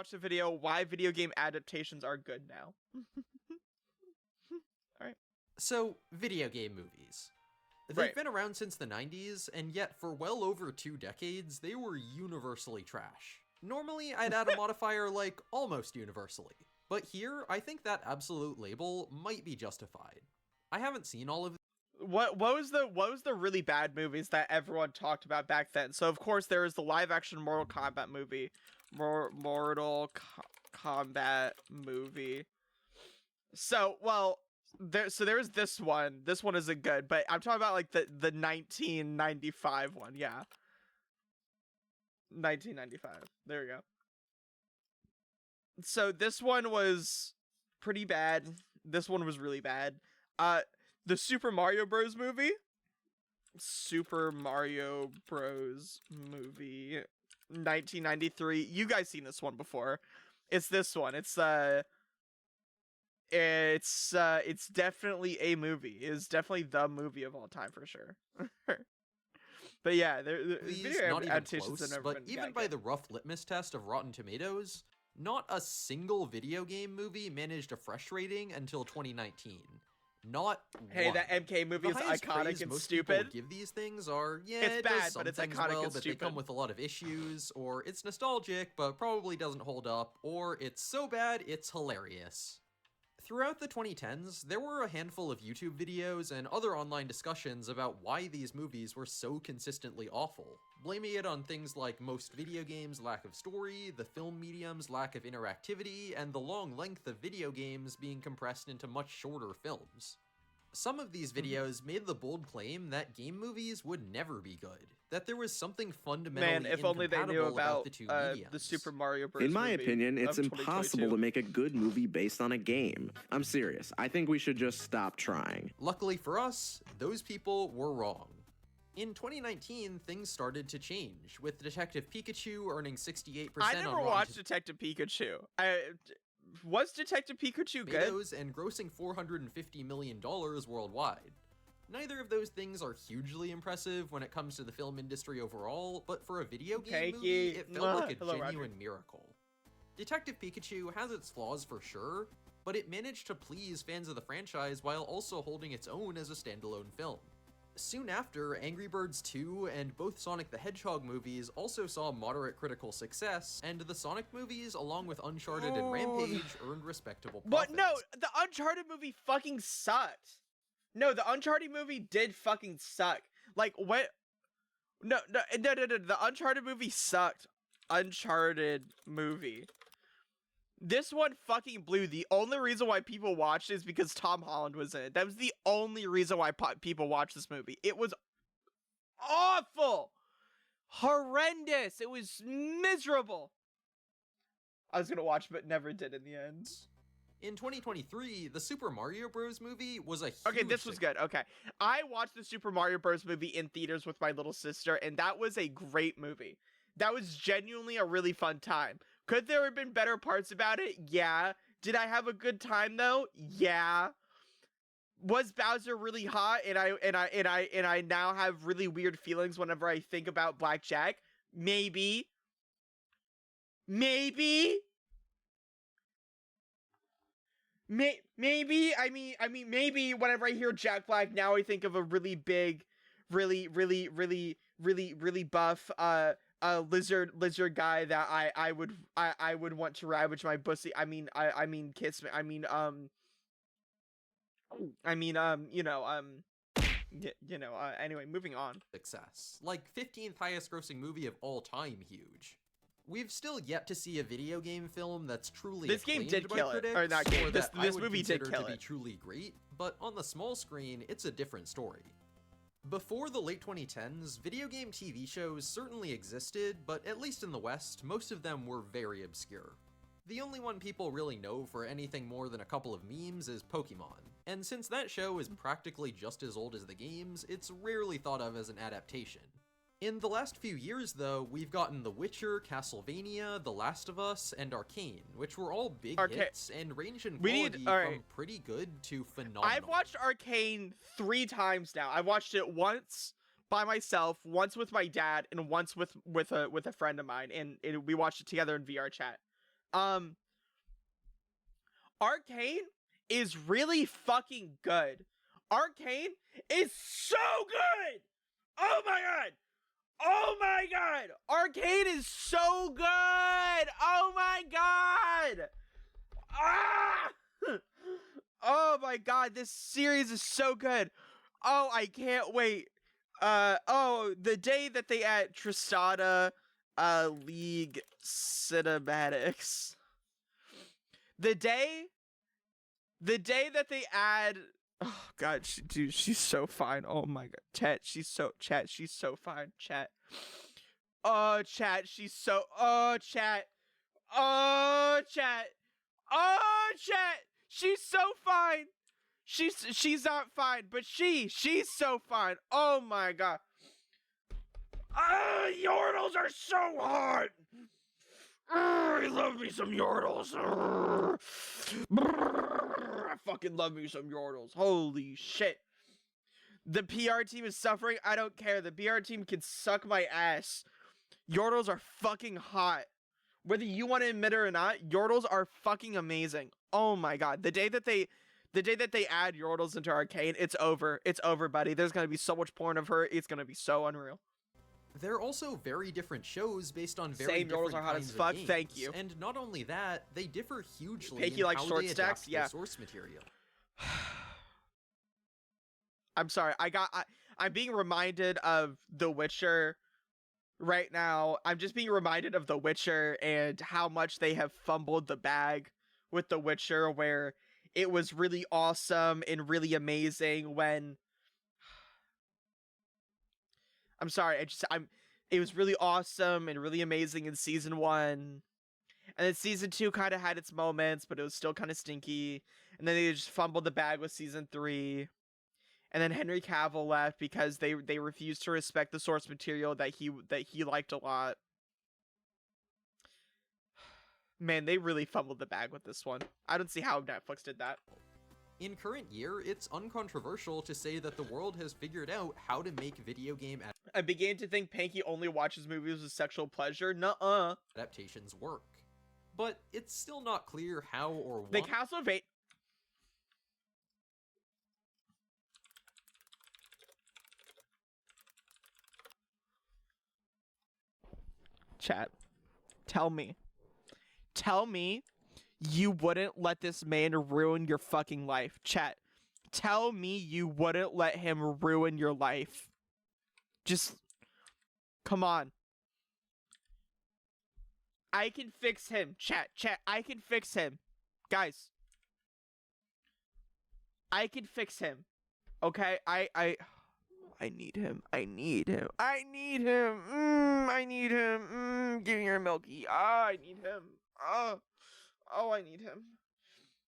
watched a video why video game adaptations are good now. Alright. So, video game movies. They've been around since the 90s, and yet for well over 2 decades, they were universally trash. Normally, I'd add a modifier like almost universally, but here, I think that absolute label might be justified. I haven't seen all of What was the really bad movies that everyone talked about back then? So of course there was the live action Mortal Kombat movie. Kombat movie. So, well, there's this one. This one isn't good, but I'm talking about like the 1995 one. Yeah. 1995. There we go. So this one was pretty bad. This one was really bad. The Super Mario Bros. movie. Super Mario Bros. movie. 1993. You guys seen this one before. It's this one. It's definitely a movie. It's definitely the movie of all time for sure. But yeah, not even close, but even by the rough litmus test of Rotten Tomatoes, not a single video game movie managed a fresh rating until 2019. Not hey, one. That MK movie is iconic and most stupid. Give these things are it's it bad, does some but it's things iconic well, and but stupid. they come with a lot of issues, or it's nostalgic but probably doesn't hold up, or it's so bad it's hilarious. Throughout the 2010s, there were a handful of YouTube videos and other online discussions about why these movies were so consistently awful, blaming it on things like most video games' lack of story, the film medium's lack of interactivity, and the long length of video games being compressed into much shorter films. Some of these videos made the bold claim that game movies would never be good, that there was something fundamentally if only they knew about the two mediums. The Super Mario Bros. In my opinion, it's impossible to make a good movie based on a game. I'm serious. I think we should just stop trying. Luckily for us, those people were wrong. In 2019, things started to change, with Detective Pikachu earning 68% I never watched Detective Pikachu. Was Detective Pikachu good? And grossing $450 million worldwide. Neither of those things are hugely impressive when it comes to the film industry overall, but for a video game movie, it felt like a genuine miracle. Detective Pikachu has its flaws for sure, but it managed to please fans of the franchise while also holding its own as a standalone film. Soon after, Angry Birds 2 and both Sonic the Hedgehog movies also saw moderate critical success, and the Sonic movies, along with Uncharted and Rampage, earned respectable profits. But no, the Uncharted movie fucking sucked. No, the Uncharted movie did fucking suck. Like, what? No, the Uncharted movie sucked. Uncharted movie. This one fucking blew. The only reason why people watched it is because Tom Holland was in it. That was the only reason why people watched this movie. It was awful. Horrendous. It was miserable. I was gonna watch, but never did in the end. In 2023, the Super Mario Bros. Movie was a huge Okay, this was good. Okay. I watched the Super Mario Bros. Movie in theaters with my little sister, and that was a great movie. That was genuinely a really fun time. Could there have been better parts about it? Yeah. Did I have a good time though? Yeah. Was Bowser really hot and I now have really weird feelings whenever I think about Black Jack? Maybe. Maybe. Maybe. I mean maybe whenever I hear Jack Black now I think of a really big, really buff lizard guy that I would want to ravage my pussy. I mean kiss me. Anyway, moving on. Success. Like 15th highest grossing movie of all time huge. We've still yet to see a video game film that's truly this game did by kill critics, it. Or not game. or This that movie did kill to be it. truly great, but on the small screen, it's a different story. Before the late 2010s, video game TV shows certainly existed, but at least in the West, most of them were very obscure. The only one people really know for anything more than a couple of memes is Pokemon, and since that show is practically just as old as the games, it's rarely thought of as an adaptation. In the last few years, though, we've gotten The Witcher, Castlevania, The Last of Us, and Arcane, which were all big hits and range in quality from pretty good to phenomenal. I've watched Arcane 3 times now. I watched it once by myself, once with my dad, and once with a friend of mine, and we watched it together in VR chat. Arcane is really fucking good. Arcane is so good. Oh my god. Oh my god. Arcane is so good. Oh my god. Ah! Oh my god, this series is so good. Oh, I can't wait. The day that they add Tristana League cinematics. The day that they add, oh god, dude, she's so fine. Oh my god, chat, she's so fine. Chat, chat, she's so, chat, chat, chat, she's so fine. She's not fine, but she's so fine. Oh my god. Yordles are so hot. I love me some Yordles. I fucking love me some Yordles. Holy shit. The PR team is suffering. I don't care. The PR team can suck my ass. Yordles are fucking hot. Whether you want to admit it or not, Yordles are fucking amazing. Oh my god. The day that they add Yordles into Arcane, it's over. It's over, buddy. There's gonna be so much porn of her. It's gonna be so unreal. They're also very different shows based on very Same, different Yordles are hot kinds as fuck. of games. Thank you. And not only that, they differ hugely Panky in like how short they stacks? adapt Yeah. their source material. I'm sorry. I'm being reminded of The Witcher right now. I'm just being reminded of The Witcher and how much they have fumbled the bag with The Witcher, where it was really awesome and really amazing when it was really awesome and really amazing in season 1. And then season 2 kind of had its moments, but it was still kind of stinky. And then they just fumbled the bag with season 3. And then Henry Cavill left because they refused to respect the source material that he liked a lot. Man, they really fumbled the bag with this one. I don't see how Netflix did that. In current year, it's uncontroversial to say that the world has figured out how to make video game I began to think Panky only watches movies with sexual pleasure. Nuh-uh. adaptations work. But it's still not clear how or why. The Castlevania. Chat. Tell me you wouldn't let this man ruin your fucking life. Chat. Tell me you wouldn't let him ruin your life. Just, come on. I can fix him. Chat, I can fix him. Guys. I can fix him. Okay? I need him. I need him. I need him. I need him. Give me your milky. I need him. Oh, I need him.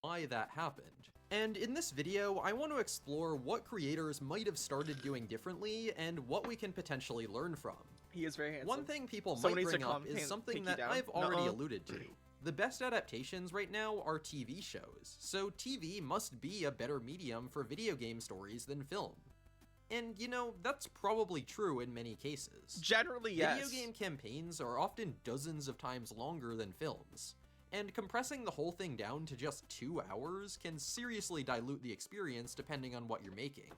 Why that happened. And in this video, I want to explore what creators might have started doing differently and what we can potentially learn from. He is very handsome. One thing people Someone might needs to bring up calm is something Pinky that down. I've already Nuh-uh. alluded to. The best adaptations right now are TV shows, so TV must be a better medium for video game stories than film. And, you know, that's probably true in many cases. Generally, yes. Video game campaigns are often dozens of times longer than films, and compressing the whole thing down to just 2 hours can seriously dilute the experience depending on what you're making.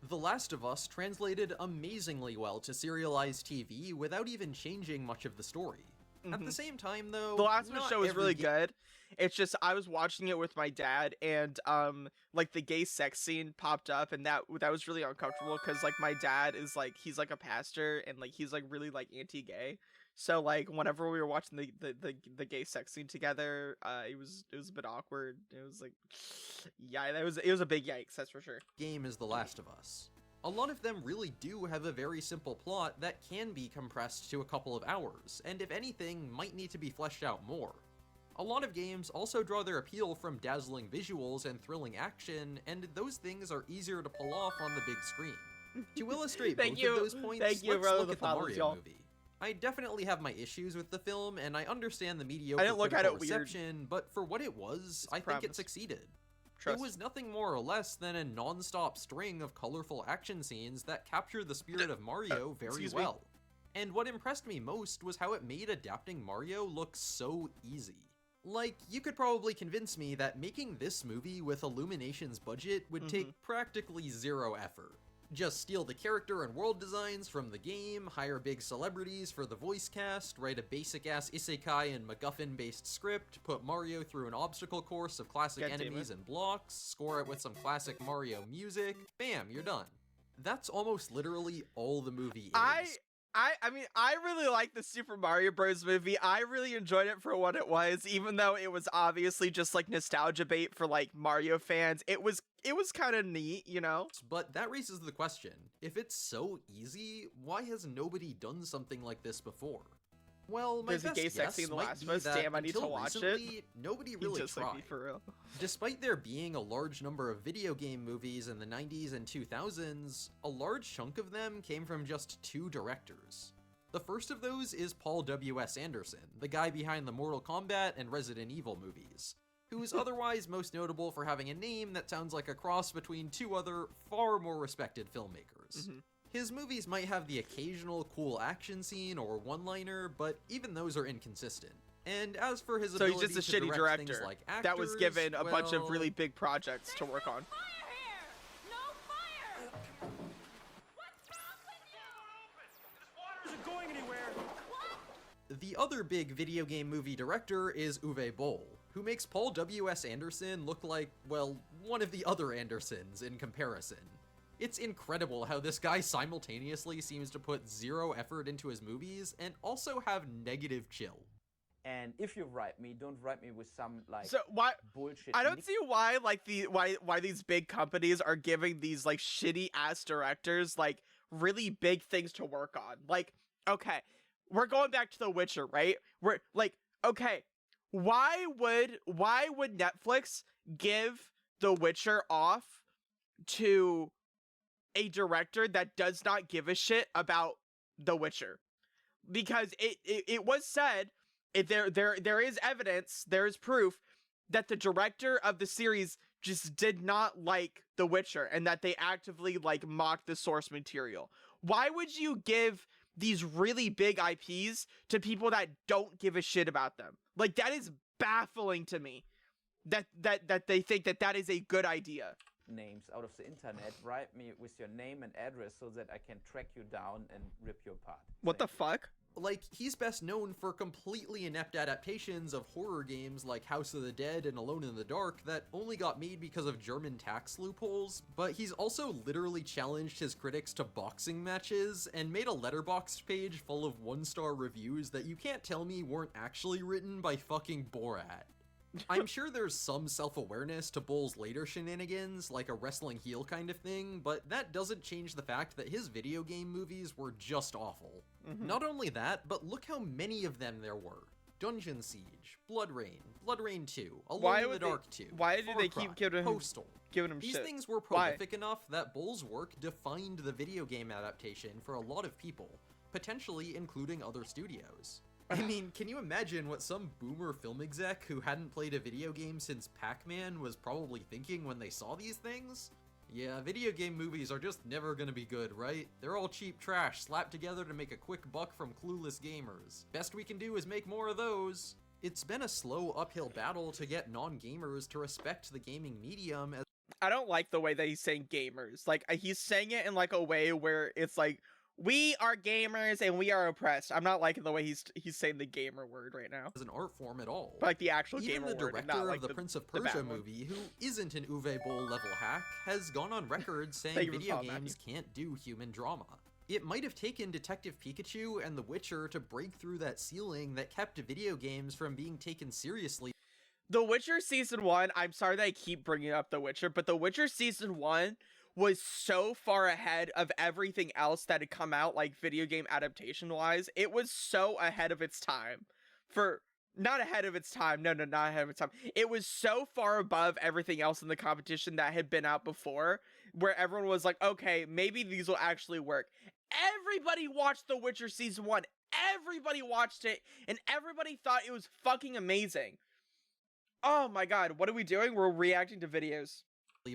The Last of Us translated amazingly well to serialized TV without even changing much of the story. At the same time, though, The Last of Us not show is every really good. It's just I was watching it with my dad, and like the gay sex scene popped up, and that was really uncomfortable because like my dad is like he's like a pastor, and like he's like really like anti-gay. So like whenever we were watching the gay sex scene together, it was a bit awkward. It was like, yeah, it was a big yikes, that's for sure. Game is The Last of Us. A lot of them really do have a very simple plot that can be compressed to a couple of hours, and if anything, might need to be fleshed out more. A lot of games also draw their appeal from dazzling visuals and thrilling action, and those things are easier to pull off on the big screen. To illustrate both of those points, let's look at the Mario movie. I definitely have my issues with the film, and I understand the mediocre critical reception, but for what it was, I think it succeeded. It was nothing more or less than a non-stop string of colorful action scenes that capture the spirit of Mario very well. And what impressed me most was how it made adapting Mario look so easy. Like, you could probably convince me that making this movie with Illumination's budget would take practically zero effort. Just steal the character and world designs from the game, hire big celebrities for the voice cast, write a basic-ass isekai and MacGuffin-based script, put Mario through an obstacle course of classic enemies and blocks, score it with some classic Mario music, bam, you're done. That's almost literally all the movie is. I mean, I really like the Super Mario Bros. Movie. I really enjoyed it for what it was, even though it was obviously just like nostalgia bait for like Mario fans. It was kind of neat, you know? But that raises the question, if it's so easy, why has nobody done something like this before? Well, my There's a best gay sex scene in The guess Last of might Us. be that Damn, I need to until watch it. recently, nobody really Just like tried. me, for real. Despite there being a large number of video game movies in the 90s and 2000s, a large chunk of them came from just 2 directors. The first of those is Paul W.S. Anderson, the guy behind the Mortal Kombat and Resident Evil movies, who is otherwise most notable for having a name that sounds like a cross between 2 other, far more respected filmmakers. His movies might have the occasional cool action scene or one-liner, but even those are inconsistent. And as for his ability So he's just a to shitty direct things director like actors, that was given a bunch of well, really big projects to work on. The other big video game movie director is Uwe Boll, who makes Paul W.S. Anderson look like, well, one of the other Andersons in comparison. It's incredible how this guy simultaneously seems to put 0 effort into his movies and also have negative chill. And if you write me, don't write me with some like So why bullshit. I don't see why like why these big companies are giving these like shitty ass directors like really big things to work on. Like, okay, we're going back to The Witcher, right? We're like, okay, why would Netflix give The Witcher off to a director that does not give a shit about The Witcher? Because it was said, there is evidence, there is proof that the director of the series just did not like The Witcher and that they actively like mocked the source material. Why would you give these really big IPs to people that don't give a shit about them? Like, that is baffling to me that they think that is a good idea. Names out of the internet, write me with your name and address so that I can track you down and rip you apart. What the fuck? Like, he's best known for completely inept adaptations of horror games like House of the Dead and Alone in the Dark that only got made because of German tax loopholes, but he's also literally challenged his critics to boxing matches and made a Letterboxd page full of 1-star reviews that you can't tell me weren't actually written by fucking Borat. I'm sure there's some self-awareness to Boll's later shenanigans, like a wrestling heel kind of thing, but that doesn't change the fact that his video game movies were just awful. Not only that, but look how many of them there were. Dungeon Siege, Blood Rain 2, Alone in the Dark 2, why do Far they Cry, keep giving him Postal. Giving him These shit? things were prolific enough that Boll's work defined the video game adaptation for a lot of people, potentially including other studios. I mean, can you imagine what some boomer film exec who hadn't played a video game since Pac-Man was probably thinking when they saw these things? Yeah, video game movies are just never gonna be good, right? They're all cheap trash slapped together to make a quick buck from clueless gamers. Best we can do is make more of those. It's been a slow uphill battle to get non-gamers to respect the gaming medium as— I don't like the way that he's saying gamers. Like, he's saying it in like a way where it's like, we are gamers and we are oppressed. I'm not liking the way he's saying the gamer word right now. an art form at all. But like the actual Even gamer the word, and not director like of the Prince of the bad Persia one. movie, who isn't an Uwe Boll level hack, has gone on record saying Thank you for video following, games can't do human drama. It might have taken Detective Pikachu and The Witcher to break through that ceiling that kept video games from being taken seriously. The Witcher Season 1, I'm sorry that I keep bringing up The Witcher, but The Witcher Season 1 was so far ahead of everything else that had come out, like, video game adaptation-wise. It was so ahead of its time. Not ahead of its time, no, not ahead of its time. It was so far above everything else in the competition that had been out before, where everyone was like, okay, maybe these will actually work. Everybody watched The Witcher Season 1. Everybody watched it, and everybody thought it was fucking amazing. Oh my god, what are we doing? We're reacting to videos.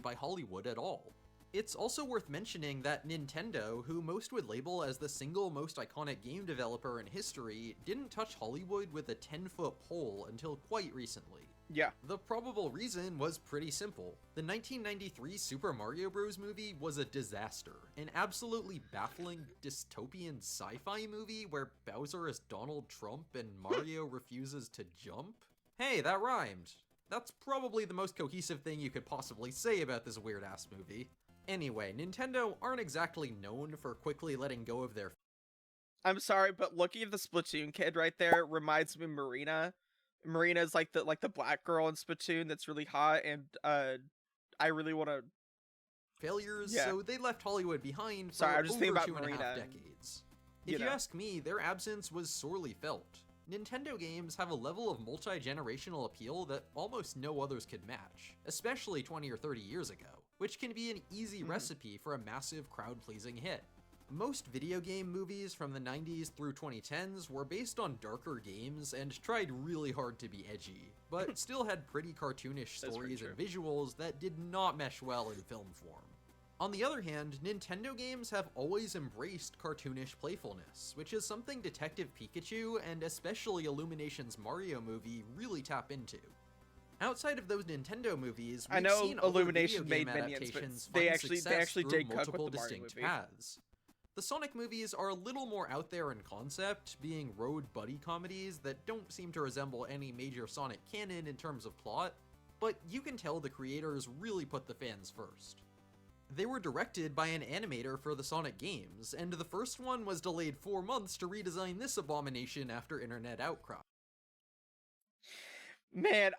By Hollywood at all. It's also worth mentioning that Nintendo, who most would label as the single most iconic game developer in history, didn't touch Hollywood with a 10-foot pole until quite recently. Yeah. The probable reason was pretty simple. The 1993 Super Mario Bros. Movie was a disaster, an absolutely baffling dystopian sci-fi movie where Bowser is Donald Trump and Mario refuses to jump? Hey, that rhymed. That's probably the most cohesive thing you could possibly say about this weird-ass movie. Anyway, Nintendo aren't exactly known for quickly letting go of their... I'm sorry, but looking at the Splatoon kid right there reminds me of Marina. Marina is like the black girl in Splatoon that's really hot, and I really want to... failures, Yeah. so they left Hollywood behind for Sorry, I'm just thinking over about 2.5 Marina. decades. You If you know. ask me, their absence was sorely felt. Nintendo games have a level of multi-generational appeal that almost no others could match, especially 20 or 30 years ago, which can be an easy recipe for a massive crowd-pleasing hit. Most video game movies from the 90s through 2010s were based on darker games and tried really hard to be edgy, but still had pretty cartoonish That's pretty stories and visuals that did not mesh well in film form. On the other hand, Nintendo games have always embraced cartoonish playfulness, which is something Detective Pikachu and especially Illumination's Mario movie really tap into. Outside of those Nintendo movies, we've I know seen other Illumination video game made Minions, but adaptations they find actually success through did cook with multiple the Mario distinct movie. paths. The Sonic movies are a little more out there in concept, being road buddy comedies that don't seem to resemble any major Sonic canon in terms of plot, but you can tell the creators really put the fans first. They were directed by an animator for the Sonic games, and the first one was delayed 4 months to redesign this abomination after internet outcry. Man,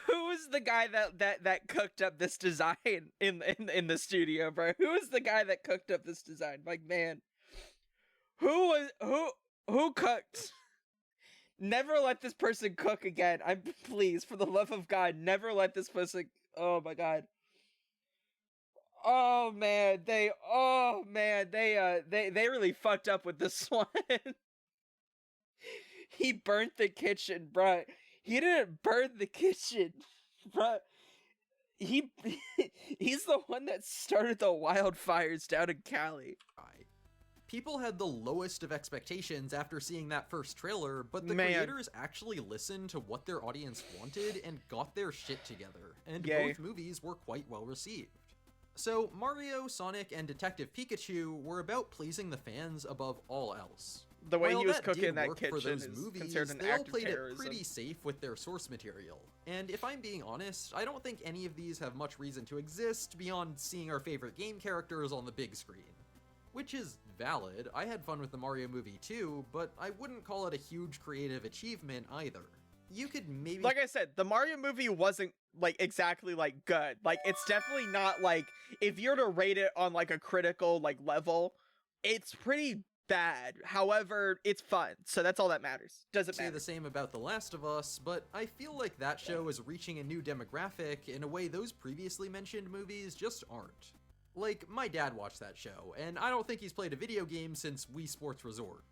who was the guy that cooked up this design in the studio, bro? Who was the guy that cooked up this design? Like, man, who cooked? Never let this person cook again. Please, for the love of God, never let this person. Oh my God. Oh man, they really fucked up with this one. He burnt the kitchen, bruh. He didn't burn the kitchen, bruh. He's the one that started the wildfires down in Cali. People had the lowest of expectations after seeing that first trailer, but the Man. creators actually listened to what their audience wanted and got their shit together, and Yay. both movies were quite well received. So Mario, Sonic, and Detective Pikachu were about pleasing the fans above all else. The way While he was that cooking did in that work for kitchen those is movies, considered an they all act of played it terrorism. pretty safe with their source material. And if I'm being honest, I don't think any of these have much reason to exist beyond seeing our favorite game characters on the big screen. Which is valid, I had fun with the Mario movie too, but I wouldn't call it a huge creative achievement either. You could maybe— Like I said, the Mario movie wasn't like exactly like good. Like it's definitely not like, if you're to rate it on like a critical like level, it's pretty bad. However, it's fun, so that's all that matters. Doesn't say matter. the same about The Last of Us, but I feel like that show is reaching a new demographic in a way those previously mentioned movies just aren't. Like, my dad watched that show, and I don't think he's played a video game since Wii Sports Resort.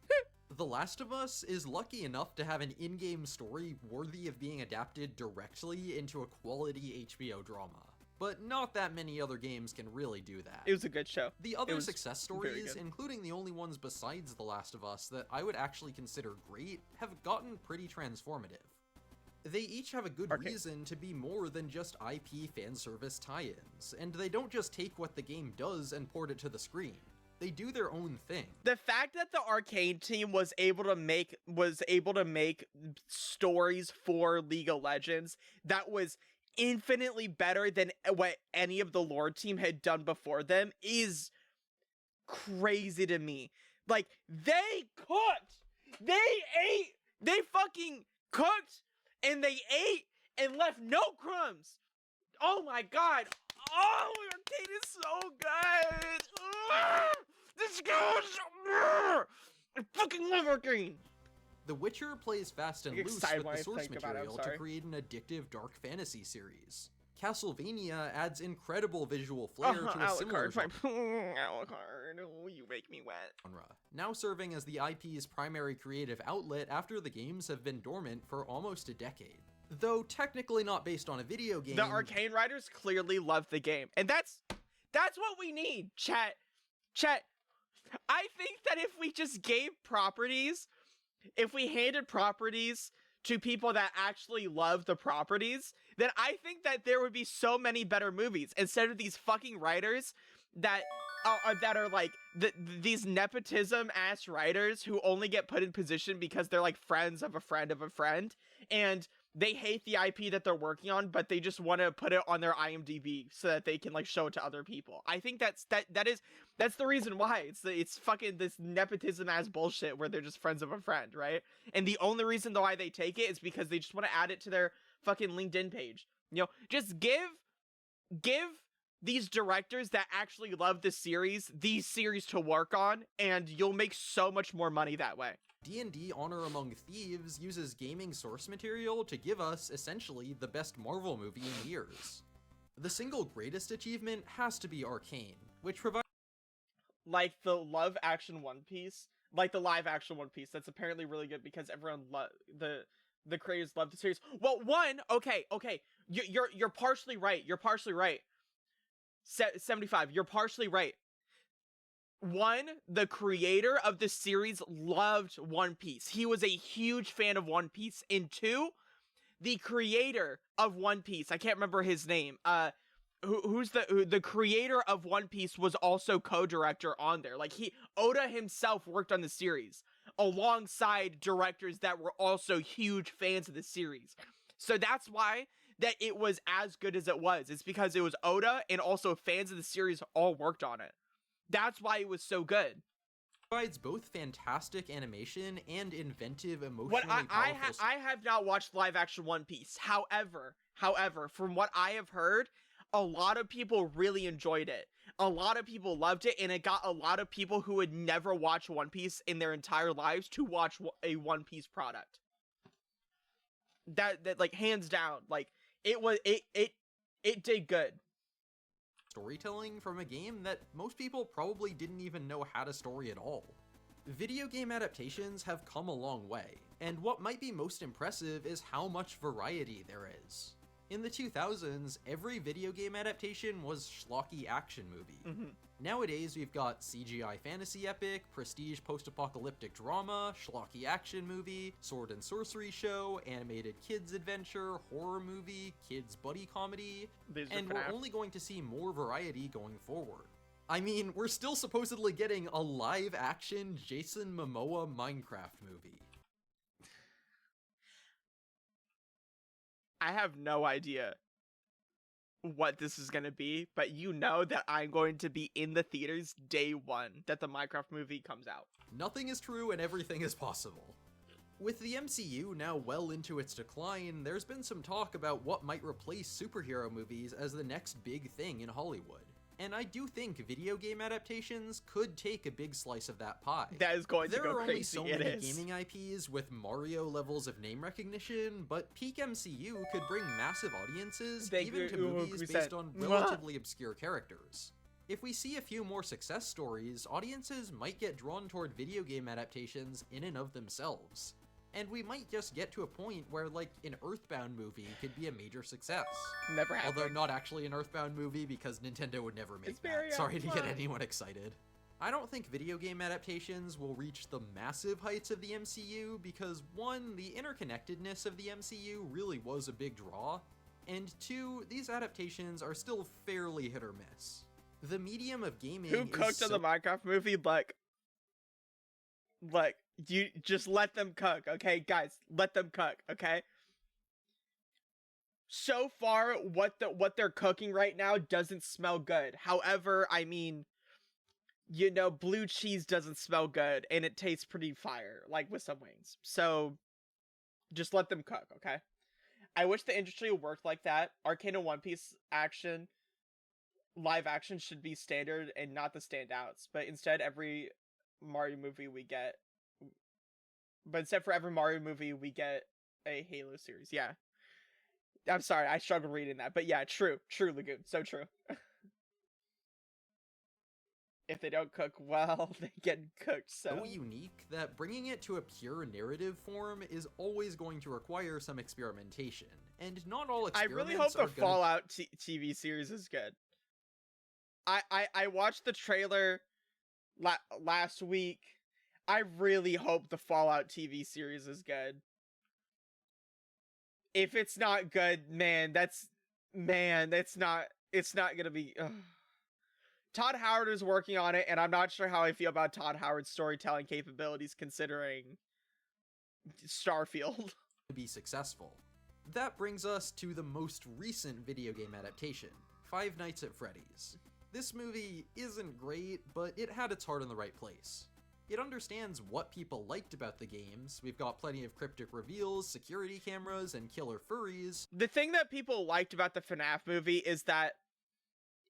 The Last of Us is lucky enough to have an in-game story worthy of being adapted directly into a quality HBO drama, but not that many other games can really do that. It was a good show. The It other was success very stories, good. including the only ones besides The Last of Us that I would actually consider great, have gotten pretty transformative. They each have a good Arcade. reason to be more than just IP fan service tie-ins, and they don't just take what the game does and port it to the screen. They do their own thing. The fact that the arcade team was able to make stories for League of Legends that was infinitely better than what any of the lore team had done before them is crazy to me. Like, they cooked! They ate! They fucking cooked! And they ate and left no crumbs! Oh my god! Oh, arcade is so good! This goes! I fucking love arcade! The Witcher plays fast and I get loose excited with when the I source think about it, I'm material to sorry. create an addictive dark fantasy series. Castlevania adds incredible visual flair to a similar Alucard, Alucard, oh, you make me wet. genre, now serving as the IP's primary creative outlet after the games have been dormant for almost a decade. though technically not based on a video game. The Arcane writers clearly love the game, and that's what we need, chat. I think that if we just gave properties, if we handed properties to people that actually love the properties, then I think that there would be so many better movies instead of these fucking writers that are like these nepotism ass writers who only get put in position because they're like friends of a friend of a friend, and they hate the IP that they're working on, but they just want to put it on their IMDb so that they can like show it to other people. I think that's the reason why it's fucking this nepotism ass bullshit where they're just friends of a friend, right? And the only reason why they take it is because they just want to add it to their fucking LinkedIn page. You know, just give these directors that actually love the series these series to work on, and you'll make so much more money that way. D&D Honor Among Thieves uses gaming source material to give us, essentially, the best Marvel movie in years. The single greatest achievement has to be Arcane, which provides like the live action One Piece, that's apparently really good because everyone the creators love the series. Well, okay, you're partially right. 75, you're partially right. One, the creator of the series loved One Piece. He was a huge fan of One Piece. And two, the creator of One Piece, I can't remember his name, who's the creator of One Piece was also co-director on there. Like Oda himself worked on the series alongside directors that were also huge fans of the series. So that's why that it was as good as it was. It's because it was Oda and also fans of the series all worked on it. That's why it was so good. Provides both fantastic animation and inventive, emotionally What I powerful. I have not watched live action One Piece. However, from what I have heard, a lot of people really enjoyed it. A lot of people loved it, and it got a lot of people who would never watch One Piece in their entire lives to watch a One Piece product. That like hands down, like it did good. Storytelling from a game that most people probably didn't even know had a story at all. Video game adaptations have come a long way, and what might be most impressive is how much variety there is. In the 2000s, every video game adaptation was schlocky action movie. Nowadays, we've got CGI fantasy epic, prestige post-apocalyptic drama, schlocky action movie, sword and sorcery show, animated kids adventure, horror movie, kids buddy comedy, and we're only going to see more variety going forward. I mean, we're still supposedly getting a live-action Jason Momoa Minecraft movie. I have no idea what this is going to be, but you know that I'm going to be in the theaters day one that the Minecraft movie comes out. Nothing is true and everything is possible. With the MCU now well into its decline, there's been some talk about what might replace superhero movies as the next big thing in Hollywood. And I do think video game adaptations could take a big slice of that pie. That is going to go crazy. There are only so many is. gaming IPs with Mario levels of name recognition, but peak MCU could bring massive audiences even to movies based on relatively obscure characters. If we see a few more success stories, audiences might get drawn toward video game adaptations in and of themselves. And we might just get to a point where, like, an Earthbound movie could be a major success. Never happened. Although not actually an Earthbound movie, because Nintendo would never make that. Sorry to get anyone excited. I don't think video game adaptations will reach the massive heights of the MCU, because one, the interconnectedness of the MCU really was a big draw, and two, these adaptations are still fairly hit or miss. The medium of gaming Who cooked on the Minecraft movie? Like, you just let them cook, okay? Guys, let them cook, okay? So far, what they're cooking right now doesn't smell good. However, I mean, you know, blue cheese doesn't smell good, and it tastes pretty fire, like with some wings. So, just let them cook, okay? I wish the industry worked like that. Arcane and One Piece action, live action should be standard and not the standouts, but instead every Mario movie we get, but instead for every Mario movie we get a Halo series. Yeah, I'm sorry, I struggled reading that, but yeah, true Lagoon, so true. if they don't cook well, they get cooked So unique that bringing it to a pure narrative form is always going to require some experimentation, and not all I experiments really hope the are gonna... Fallout TV series is good. I watched the trailer last week. I really hope the Fallout TV series is good. If it's not good, man, it's not gonna be. Ugh. Todd Howard is working on it, and I'm not sure how I feel about Todd Howard's storytelling capabilities considering Starfield. To be successful. That brings us to the most recent video game adaptation, Five Nights at Freddy's. This movie isn't great, but it had its heart in the right place. It understands what people liked about the games. We've got plenty of cryptic reveals, security cameras, and killer furries. The thing that people liked about the FNAF movie is that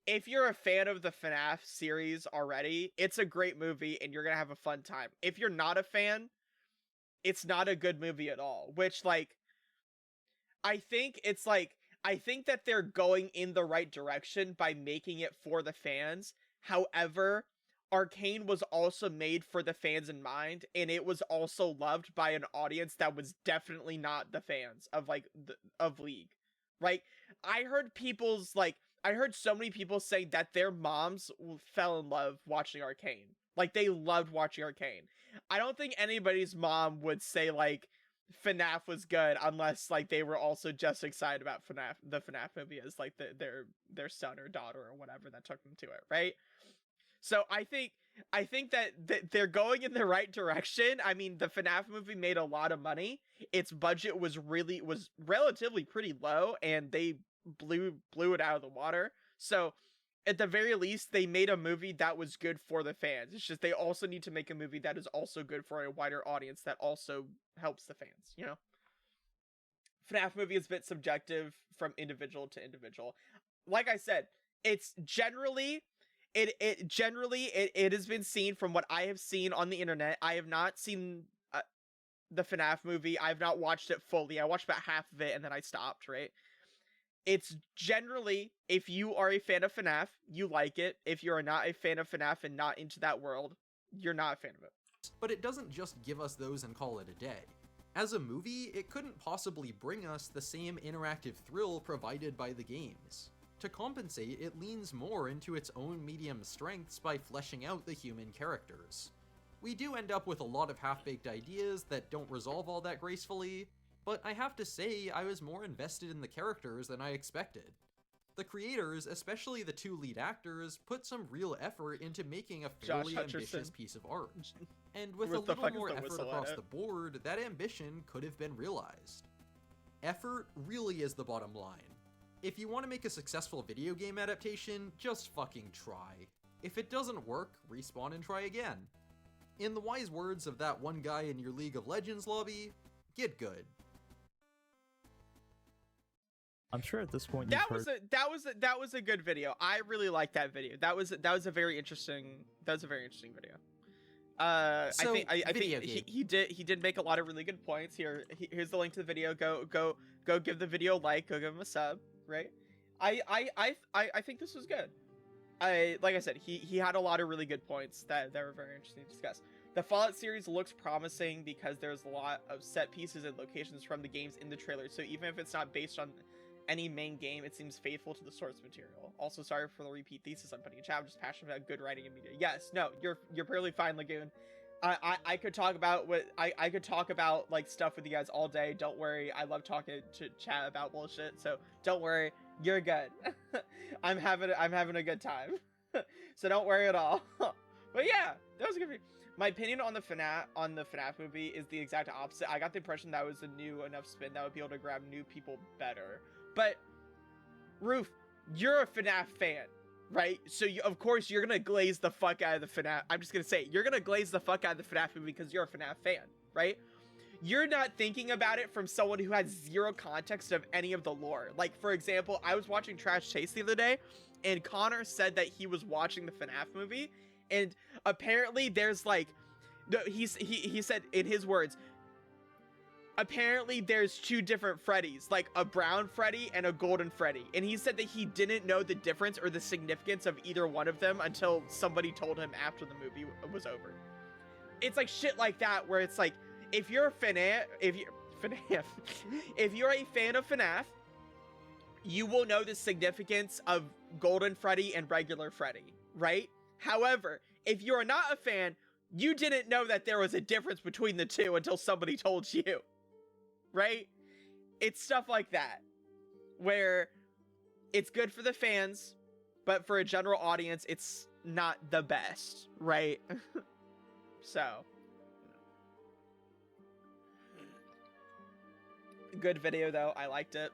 if you're a fan of the FNAF series already, it's a great movie and you're gonna have a fun time. If you're not a fan, it's not a good movie at all, which, like, I think that they're going in the right direction by making it for the fans. However, Arcane was also made for the fans in mind, and it was also loved by an audience that was definitely not the fans of, like, of League. Right? I heard so many people say that their moms fell in love watching Arcane. Like, they loved watching Arcane. I don't think anybody's mom would say, like, FNAF was good unless, like, they were also just excited about the FNAF movie as, like, their son or daughter or whatever that took them to it, right? So I think that they're going in the right direction. I mean, the FNAF movie made a lot of money. Its budget was relatively pretty low, and they blew it out of the water. So at the very least, they made a movie that was good for the fans. It's just they also need to make a movie that is also good for a wider audience that also helps the fans, you know? FNAF movie is a bit subjective from individual to individual. Like I said, it's generally... It has been seen from what I have seen on the internet. I have not seen the FNAF movie. I have not watched it fully. I watched about half of it and then I stopped, right? It's generally, if you are a fan of FNAF, you like it. If you are not a fan of FNAF and not into that world, you're not a fan of it. But it doesn't just give us those and call it a day. As a movie, it couldn't possibly bring us the same interactive thrill provided by the games. To compensate, it leans more into its own medium strengths by fleshing out the human characters. We do end up with a lot of half-baked ideas that don't resolve all that gracefully, but I have to say I was more invested in the characters than I expected. The creators, especially the two lead actors, put some real effort into making a fairly ambitious piece of art. And with a little more effort across the board, that ambition could have been realized. Effort really is the bottom line. If you want to make a successful video game adaptation, just fucking try. If it doesn't work, respawn and try again. In the wise words of that one guy in your League of Legends lobby, get good. I'm sure at this point that was a good video. I really liked that video. That was a very interesting video. I think he did make a lot of really good points. Here's the link to the video. Go give the video a like. Go give him a sub. Right? I think this was good. Like I said, he had a lot of really good points that were very interesting to discuss. The Fallout series looks promising because there's a lot of set pieces and locations from the games in the trailer. So even if it's not based on any main game, it seems faithful to the source material. Also, sorry for the repeat thesis I'm putting in chat. I'm just passionate about good writing and media. Yes, no, you're perfectly fine, Lagoon. I could talk about I could talk about like stuff with you guys all day. Don't worry. I love talking to chat about bullshit. So don't worry. You're good. I'm having a good time. So don't worry at all. But yeah, that was a good video. My opinion on the FNAF movie is the exact opposite. I got the impression that was a new enough spin that would be able to grab new people better. But Roof, you're a FNAF fan, right? So of course you're gonna glaze the fuck out of the FNAF. I'm just gonna say you're gonna glaze the fuck out of the FNAF movie because you're a FNAF fan, right? You're not thinking about it from someone who has zero context of any of the lore. Like, for example, I was watching Trash Taste the other day, and Connor said that he was watching the FNAF movie, and apparently there's like, he said in his words, apparently there's two different Freddys, like a brown Freddy and a golden Freddy. And he said that he didn't know the difference or the significance of either one of them until somebody told him after the movie was over. It's like shit like that where it's like, if you're a FNAF, if you're a fan of FNAF, you will know the significance of Golden Freddy and regular Freddy, right? However, if you're not a fan, you didn't know that there was a difference between the two until somebody told you, right? It's stuff like that, where it's good for the fans, but for a general audience, it's not the best, right? So, good video though, I liked it.